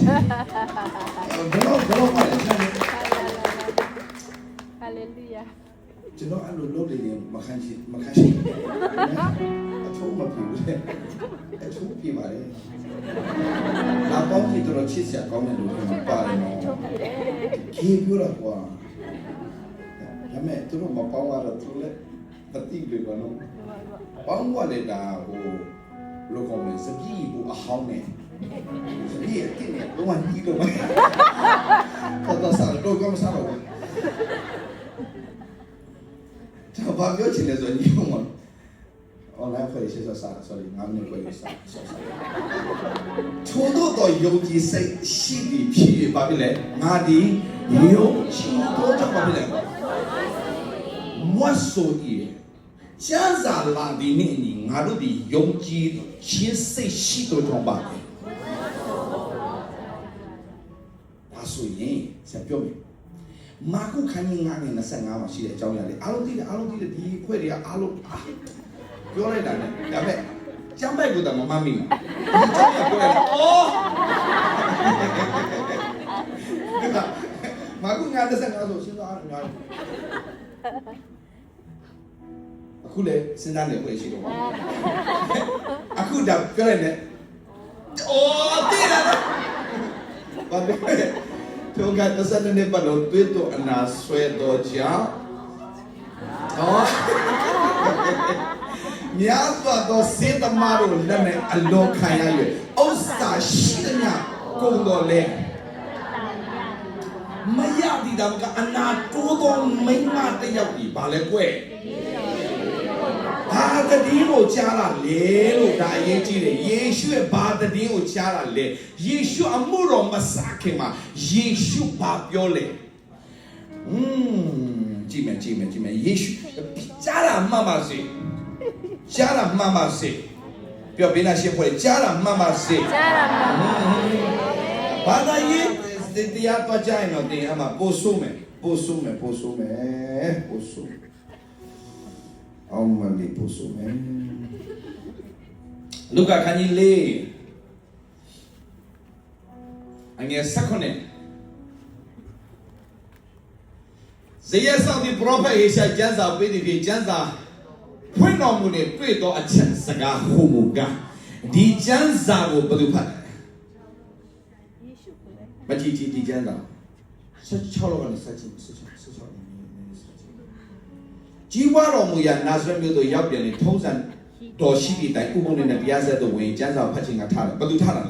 ဘယ်လိုလဲ ဟာလေလုယာ ကျွန်တော်အဲ့လိုလုပ်နေရင်မခံရှိအချိုးမပြဘူးလေအချိုးပြပါလေလာပေါင်းကြည့်တော့ချစ်စရာကောင်းတယ်လို့ပြောပါတယ်နော်ခေပြောတော့ကွာဒါမဲ့သူတို့မပေါင်းတော့သူလည်းမသိဘူးကောနော်ပေါင်းကလည်းဒါဟိုလောကောင်လေးစပီးဘူအဟောင်းနေစပီးအတင်းနဲ့တော့ညီတော့မတော့စားတော့ကောမစားတော့ကျွန်တော်ပြောချင်တယ်ဆိုရင်ဒီမှာ online ခွဲရှေ့ဆော့စား sorry ငါမင်းခွဲစားထို့တော့ယုံကြည်စိတ်ရှိပြီးဖြစ်ပါပြီလေငါဒီယုံကြည်တော့ကြောက်ပါပြီလေမွတ်ဆိုကြီးကျန်းစာလာဒီနေ့ငါတို့ဒီယုံကြည်ခြင်းစိတ်ရှိတော့ကြောက်ပါပြီဒါဆိုရင်ဆက်ပြောမယ်မာကုခန်းကြီး9နဲ့25မှာရှိတဲ့အကြောင်းအရာလေးအားလုံးသိတယ်ဒီခွဲတွေကအားလုံးပြောလိုက်တာနဲ့ဒါပေမဲ့ကျမ်းပိုက်ကတော့မမမိဘူးဒီကြောင့်ပြောလိုက်တာအော်ဒီကမာကု9 25ဆိုစဉ်းစားရများအခုလေစဉ်းစားနေခွဲရှိတော့အခုဒါပြောလိုက်နဲ့အော်တည်တယ်ဘာလဲတို့ကသစတဲ့ဘလို့တွေ့တော့အနာဆွဲတော့ကြောင့်ဟောမြတ်စွာသောစေတမတို့လည်းနဲ့အလောခံရ၍ဥစ္စာရှိတဲ့ညကုန်တော်လဲမရသည်တော့ကအနာတိုးသောမိမတယောက်ဒီဘာလဲကွယ်ဘာတတိကိုကြားလာလေလို့ဒါအရေးကြီးတယ်ယေရှုရဲ့ဘာတတိကိုကြားလာလေယေရှုအမှုတော်မစခင်မှာယေရှုဘာပြောလဲကြည့်မယ်ယေရှုကြားလာမှပါစေကြားလာမှပါစေပြောပေးနာရှင်းဖွဲ့ကြားလာမှပါစေဘာသာရေးတရားတော့ကြားရင်တော့တင်အမှပို့ဆိုးမယ်အောင်မလေးပို့ဆိုမယ်လူကာခန်းကြီးလေးအငယ်16ဇေယျဆောင်ဒီပရောဖက်ယေရှာကျမ်းစာပေးတဲ့ကျမ်းစာဖွင့်တော်မူတဲ့တွေ့သောအချက်စကားဟိုမူကဒီကျမ်းစာကိုဘယ်သူဖတ်လဲယေရှုဖတ်တယ်မကြည့်ဒီကျမ်းစာ16လောက်ကနေ16ကြီးပွားတော်မူရာနာဇရက်မြို့သို့ရောက်ပြန်လေထုံးစံတော်ရှိသည့်တိုင်ဥပုံနဲ့တရားဆက်သို့ဝင်ကျမ်းစာဖတ်ခြင်းကထားတယ်ဘယ်သူထားတာ